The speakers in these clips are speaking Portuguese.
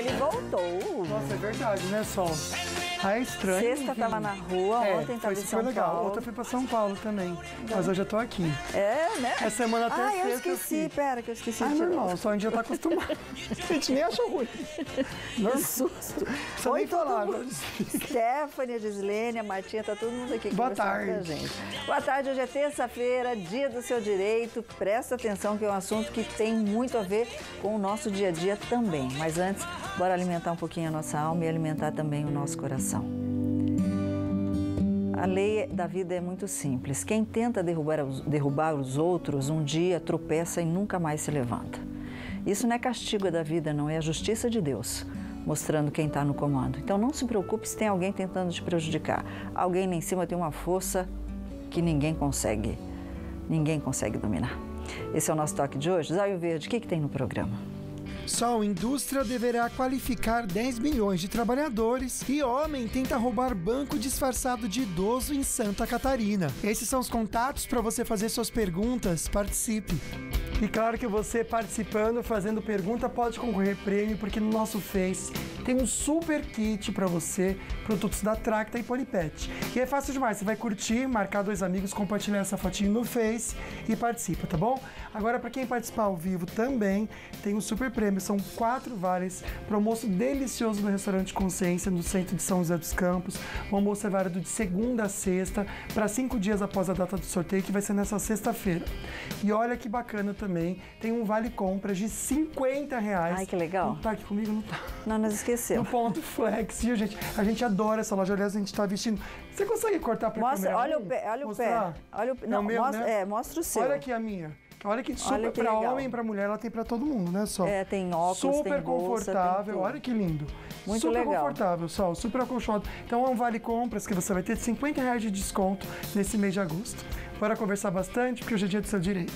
ele voltou. Nossa, é verdade, né, Sol? Ah, é estranho. Sexta tava na rua, ontem tava em São legal. Paulo. Ontem eu fui pra São Paulo também, mas hoje eu tô aqui. É, né? Essa semana até eu sexta, esqueci, pera que eu esqueci. Normal, só a gente já tá acostumado. A gente nem achou ruim. Que susto. Precisa nem falar agora. Stephanie, a Gislene, a Martinha, tá todo mundo aqui Boa conversando com a tarde. gente. Boa tarde, hoje é terça-feira, dia do seu direito. Presta atenção que é um assunto que tem muito a ver com o nosso dia a dia também. Mas antes, bora alimentar um pouquinho a nossa alma e alimentar também o nosso coração. A lei da vida é muito simples. Quem tenta derrubar os outros, um dia tropeça e nunca mais se levanta. Isso não é castigo da vida, não, é a justiça de Deus, mostrando quem está no comando. Então não se preocupe se tem alguém tentando te prejudicar. Alguém lá em cima tem uma força que ninguém consegue dominar. Esse é o nosso toque de hoje. Zóio Verde, o que tem no programa? Sol, indústria deverá qualificar 10 milhões de trabalhadores e homem tenta roubar banco disfarçado de idoso em Santa Catarina. Esses são os contatos para você fazer suas perguntas. Participe! E claro que você participando, fazendo pergunta, pode concorrer prêmio, porque no nosso Face tem um super kit para você, produtos da Tracta e Polipet. E é fácil demais, você vai curtir, marcar 2 amigos, compartilhar essa fotinho no Face e participa, tá bom? Agora, para quem participar ao vivo também, tem um super prêmio, são 4 vales para um almoço delicioso no Restaurante Consciência, no centro de São José dos Campos. O almoço é válido de segunda a sexta, para 5 dias após a data do sorteio, que vai ser nessa sexta-feira. E olha que bacana também, tem um vale compras de R$50. Ai, que legal. Não tá aqui comigo? Não tá. Não, nós esquecemos. No Ponto Flex, viu, gente? A gente adora essa loja, aliás, a gente tá vestindo. Você consegue cortar pra mostra, câmera? olha o pé, olha Mostrar? o pé. Olha o pé. É Não, o meu, mostra, né? mostra o seu. Olha aqui a minha. Olha que super, Olha que pra legal. homem e pra mulher, ela tem pra todo mundo, né, Sol? É, tem óculos, super tem bolsa, confortável, tem tudo. olha que lindo. Muito super legal. Confortável, Sol, super acolchoado. Então é um vale compras que você vai ter de R$50 de desconto nesse mês de agosto. Bora conversar bastante, porque hoje é dia do seu direito.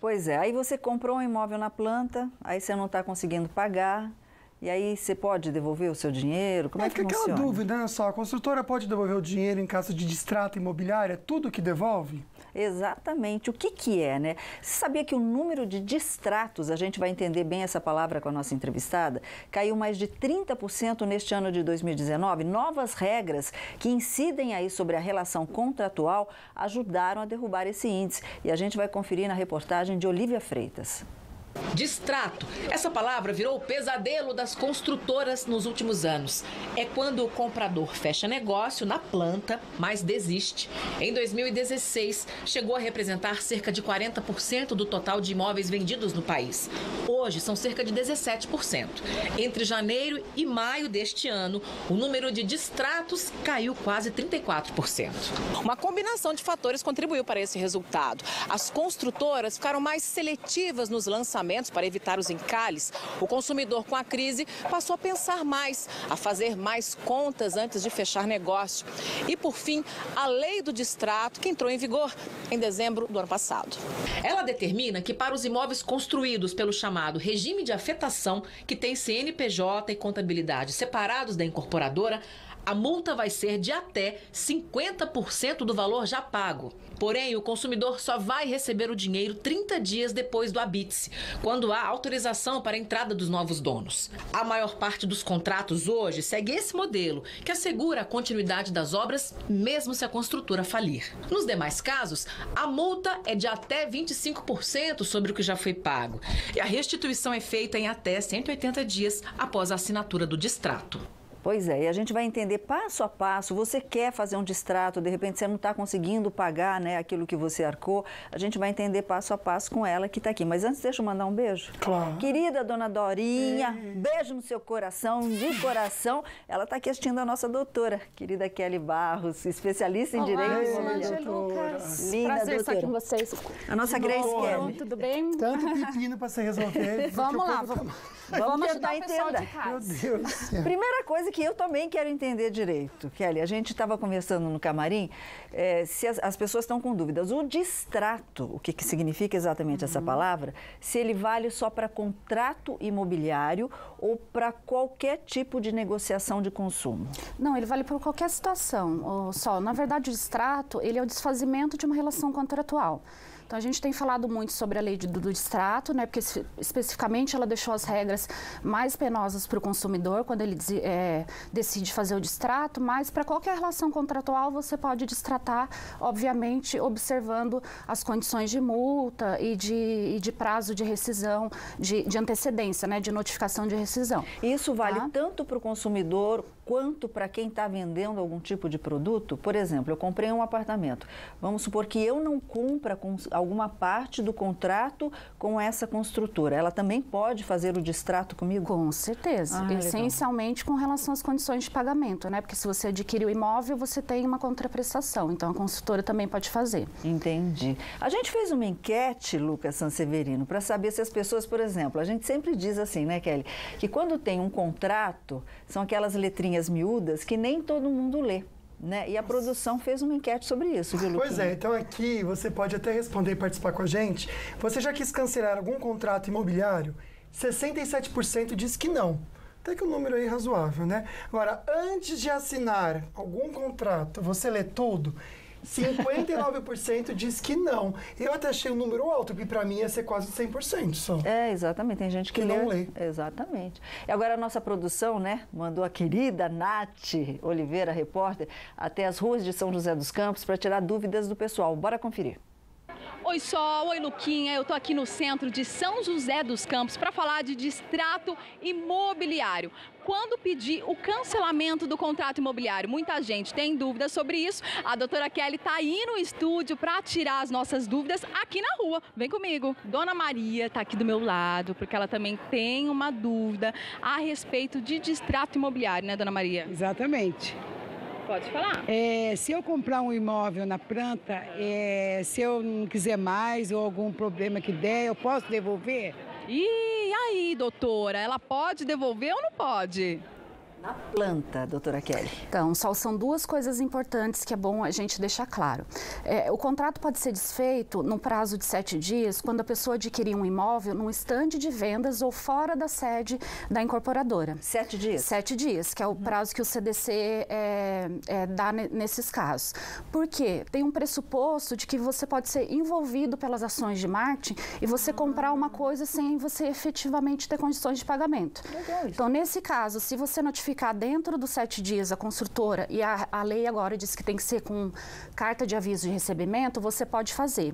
Pois é, aí você comprou um imóvel na planta, aí você não está conseguindo pagar, e aí você pode devolver o seu dinheiro? Como é que fica funciona? aquela dúvida, né, só? A construtora pode devolver o dinheiro em caso de distrato imobiliário? É tudo que devolve? Exatamente. O que é, né? Você sabia que o número de distratos, a gente vai entender bem essa palavra com a nossa entrevistada, caiu mais de 30% neste ano de 2019? Novas regras que incidem aí sobre a relação contratual ajudaram a derrubar esse índice. E a gente vai conferir na reportagem de Olívia Freitas. Distrato. Essa palavra virou o pesadelo das construtoras nos últimos anos. É quando o comprador fecha negócio na planta, mas desiste. Em 2016, chegou a representar cerca de 40% do total de imóveis vendidos no país. Hoje, são cerca de 17%. Entre janeiro e maio deste ano, o número de distratos caiu quase 34%. Uma combinação de fatores contribuiu para esse resultado. As construtoras ficaram mais seletivas nos lançamentos para evitar os encalhes. O consumidor, com a crise, passou a pensar mais, a fazer mais contas antes de fechar negócio. E, por fim, a lei do distrato, que entrou em vigor em dezembro do ano passado. Ela determina que para os imóveis construídos pelo chamado regime de afetação, que tem CNPJ e contabilidade separados da incorporadora, a multa vai ser de até 50% do valor já pago. Porém, o consumidor só vai receber o dinheiro 30 dias depois do habite-se, quando há autorização para a entrada dos novos donos. A maior parte dos contratos hoje segue esse modelo, que assegura a continuidade das obras, mesmo se a construtora falir. Nos demais casos, a multa é de até 25% sobre o que já foi pago. E a restituição é feita em até 180 dias após a assinatura do distrato. Pois é, e a gente vai entender passo a passo. Você quer fazer um distrato, de repente você não está conseguindo pagar, né, aquilo que você arcou. A gente vai entender passo a passo com ela que está aqui. Mas antes, deixa eu mandar um beijo. Claro. Querida dona Dorinha, beijo no seu coração, de coração. Ela está aqui assistindo a nossa doutora, querida Kelly Barros, especialista em Direito Imobiliário. Lucas. Linda, prazer estar aqui doutora. com vocês. A nossa Grace Kelly. Tudo bem? Tanto pepino pra você resolver. Vamos lá, Vamos ajudar o a pessoal de entender. Meu casa. Deus do céu. Primeira coisa aqui, eu também quero entender direito, Kelly. A gente estava conversando no camarim, se as pessoas estão com dúvidas. O distrato, o que significa exatamente essa palavra, se ele vale só para contrato imobiliário ou para qualquer tipo de negociação de consumo? Não, ele vale para qualquer situação. Sol, na verdade, o distrato, ele é o desfazimento de uma relação contratual. Então, a gente tem falado muito sobre a lei do distrato, né? Porque especificamente ela deixou as regras mais penosas para o consumidor quando ele decide fazer o distrato, mas para qualquer relação contratual você pode distratar, obviamente, observando as condições de multa e de prazo de rescisão, de antecedência, né? De notificação de rescisão. Isso vale tanto para o consumidor quanto para quem está vendendo algum tipo de produto? Por exemplo, eu comprei um apartamento. Vamos supor que eu não cumpra com alguma parte do contrato com essa construtora. Ela também pode fazer o distrato comigo? Com certeza. Essencialmente com relação às condições de pagamento, né? Porque se você adquire o imóvel, você tem uma contraprestação. Então, a construtora também pode fazer. Entendi. A gente fez uma enquete, Lucas Sanseverino, para saber se as pessoas, por exemplo, a gente sempre diz assim, né, Kelly, que quando tem um contrato, são aquelas letrinhas miúdas que nem todo mundo lê. Né? E a produção fez uma enquete sobre isso, viu, Luquinha? Pois é, então aqui você pode até responder e participar com a gente. Você já quis cancelar algum contrato imobiliário? 67% diz que não. Até que um número aí razoável, né? Agora, antes de assinar algum contrato, você lê tudo? 59% diz que não. Eu até achei um número alto, porque para mim ia ser quase 100% só. Exatamente. Tem gente que não lê. Exatamente. E agora a nossa produção, né, mandou a querida Nath Oliveira, repórter, até as ruas de São José dos Campos para tirar dúvidas do pessoal. Bora conferir. Oi, Sol. Oi, Luquinha. Eu tô aqui no centro de São José dos Campos para falar de distrato imobiliário. Quando pedir o cancelamento do contrato imobiliário, muita gente tem dúvidas sobre isso. A doutora Kelly está aí no estúdio para tirar as nossas dúvidas aqui na rua. Vem comigo. Dona Maria está aqui do meu lado, porque ela também tem uma dúvida a respeito de distrato imobiliário, né, Dona Maria? Exatamente. Pode falar. Se eu comprar um imóvel na planta, se eu não quiser mais ou algum problema que der, eu posso devolver? E aí, doutora, ela pode devolver ou não pode? Na planta, doutora Kelly. Então, são duas coisas importantes que é bom a gente deixar claro. O contrato pode ser desfeito no prazo de 7 dias quando a pessoa adquirir um imóvel num estande de vendas ou fora da sede da incorporadora. 7 dias? 7 dias, que é o prazo que o CDC dá nesses casos. Por quê? Tem um pressuposto de que você pode ser envolvido pelas ações de marketing e você comprar uma coisa sem você efetivamente ter condições de pagamento. Legal. Então, nesse caso, se você notificar dentro dos 7 dias a construtora, e a lei agora diz que tem que ser com carta de aviso de recebimento, você pode fazer.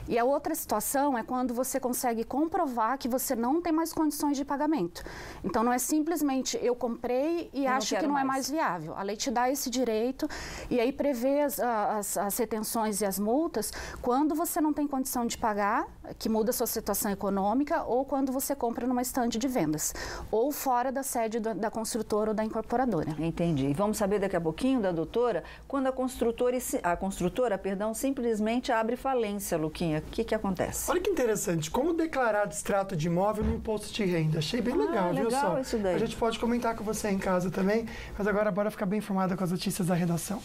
E a outra situação é quando você consegue comprovar que você não tem mais condições de pagamento. Então, não é simplesmente eu comprei e acho que não é mais viável. A lei te dá esse direito e aí prevê as retenções e as multas quando você não tem condição de pagar, que muda a sua situação econômica, ou quando você compra numa estande de vendas, ou fora da sede da construtora ou da incorporadora. Entendi. E vamos saber daqui a pouquinho da doutora, quando a construtora simplesmente abre falência, Luquinha, o que acontece? Olha que interessante, como declarar distrato de imóvel no imposto de renda. Achei bem legal, viu, legal Sol? Isso daí. A gente pode comentar com você em casa também, mas agora bora ficar bem informada com as notícias da redação.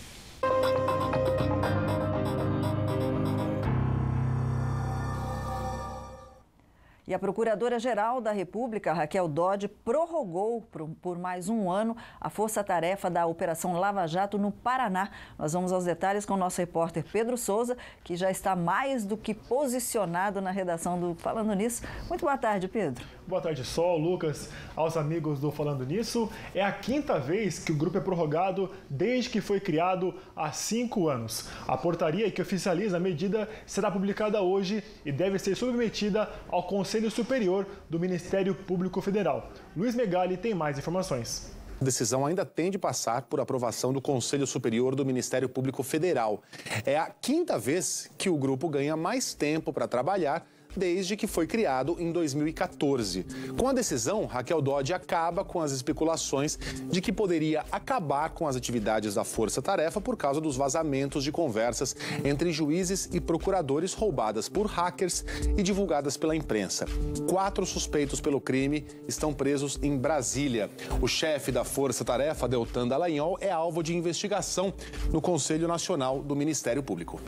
E a Procuradora-Geral da República, Raquel Dodge, prorrogou por mais um ano a força-tarefa da Operação Lava Jato no Paraná. Nós vamos aos detalhes com o nosso repórter Pedro Souza, que já está mais do que posicionado na redação do Falando Nisso. Muito boa tarde, Pedro. Boa tarde, Sol, Lucas, aos amigos do Falando Nisso. É a 5ª vez que o grupo é prorrogado desde que foi criado há 5 anos. A portaria que oficializa a medida será publicada hoje e deve ser submetida ao Conselho Superior do Ministério Público Federal. Luiz Megali tem mais informações. A decisão ainda tem de passar por aprovação do Conselho Superior do Ministério Público Federal. É a 5ª vez que o grupo ganha mais tempo para trabalhar desde que foi criado em 2014. Com a decisão, Raquel Dodge acaba com as especulações de que poderia acabar com as atividades da Força Tarefa por causa dos vazamentos de conversas entre juízes e procuradores roubadas por hackers e divulgadas pela imprensa. 4 suspeitos pelo crime estão presos em Brasília. O chefe da Força Tarefa, Deltan Dallagnol, é alvo de investigação no Conselho Nacional do Ministério Público.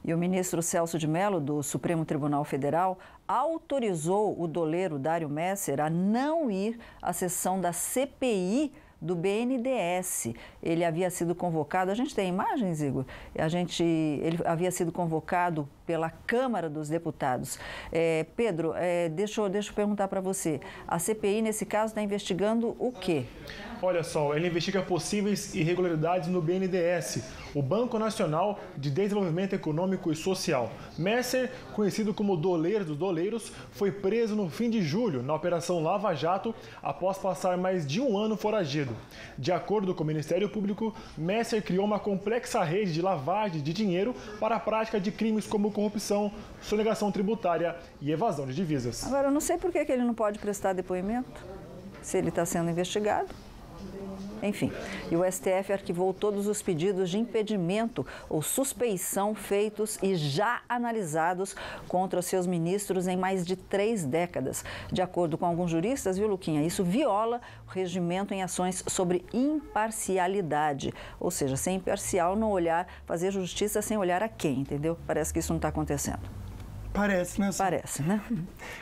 E o ministro Celso de Mello, do Supremo Tribunal Federal, autorizou o doleiro Dário Messer a não ir à sessão da CPI do BNDES. Ele havia sido convocado, a gente tem imagens, Igor? Ele havia sido convocado pela Câmara dos Deputados. Pedro, deixa eu perguntar para você, a CPI, nesse caso, está investigando o quê? Olha só, ele investiga possíveis irregularidades no BNDES, o Banco Nacional de Desenvolvimento Econômico e Social. Messer, conhecido como doleiro dos doleiros, foi preso no fim de julho na Operação Lava Jato após passar mais de um ano foragido. De acordo com o Ministério Público, Messer criou uma complexa rede de lavagem de dinheiro para a prática de crimes como corrupção, sonegação tributária e evasão de divisas. Agora, eu não sei por que ele não pode prestar depoimento, se ele está sendo investigado. Enfim, e o STF arquivou todos os pedidos de impedimento ou suspeição feitos e já analisados contra os seus ministros em mais de 3 décadas. De acordo com alguns juristas, viu, Luquinha, isso viola o regimento em ações sobre imparcialidade. Ou seja, ser imparcial, não olhar, fazer justiça sem olhar a quem, entendeu? Parece que isso não está acontecendo. Parece, né? Parece, né?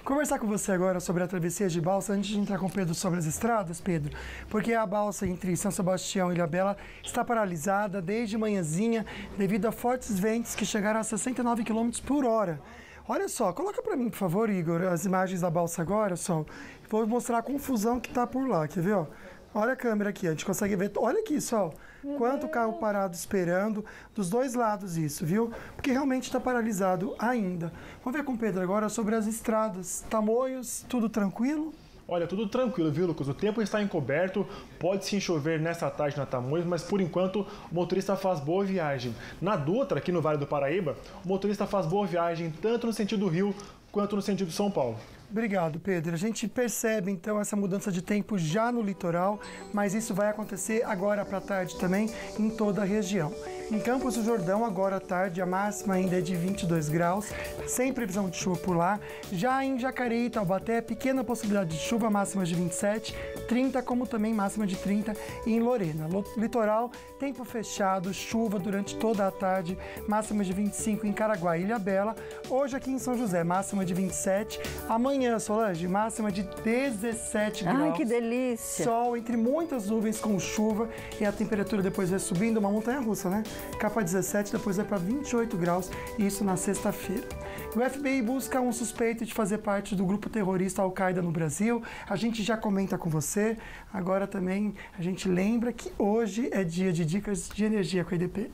Conversar com você agora sobre a travessia de balsa, antes de entrar com o Pedro sobre as estradas, Pedro, porque a balsa entre São Sebastião e Ilhabela está paralisada desde manhãzinha devido a fortes ventos que chegaram a 69 km por hora. Olha só, coloca para mim, por favor, Igor, as imagens da balsa agora, só. Vou mostrar a confusão que está por lá, quer ver, ó? Olha a câmera aqui, a gente consegue ver, olha aqui só, quanto carro parado esperando, dos 2 lados isso, viu? Porque realmente está paralisado ainda. Vamos ver com o Pedro agora sobre as estradas, Tamoios, tudo tranquilo? Olha, tudo tranquilo, viu, Lucas? O tempo está encoberto, pode sim chover nesta tarde na Tamoios, mas por enquanto o motorista faz boa viagem. Na Dutra, aqui no Vale do Paraíba, o motorista faz boa viagem tanto no sentido Rio quanto no sentido São Paulo. Obrigado, Pedro. A gente percebe, então, essa mudança de tempo já no litoral, mas isso vai acontecer agora para a tarde também em toda a região. Em Campos do Jordão, agora à tarde, a máxima ainda é de 22 graus, sem previsão de chuva por lá. Já em Jacareí e Taubaté, pequena possibilidade de chuva, máxima de 27, 30, como também máxima de 30 em Lorena. Litoral, tempo fechado, chuva durante toda a tarde, máxima de 25 em Caraguá e Ilhabela. Hoje aqui em São José, máxima de 27. Amanhã, Solange, máxima de 17 graus. Ai, que delícia! Sol entre muitas nuvens com chuva e a temperatura depois vai subindo, uma montanha-russa, né? Capa 17, depois vai para 28 graus, isso na sexta-feira. O FBI busca um suspeito de fazer parte do grupo terrorista Al-Qaeda no Brasil. A gente já comenta com você. Agora também a gente lembra que hoje é dia de dicas de energia com a EDP.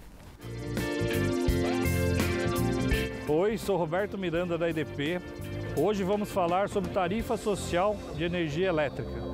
Oi, sou Roberto Miranda da EDP. Hoje vamos falar sobre tarifa social de energia elétrica.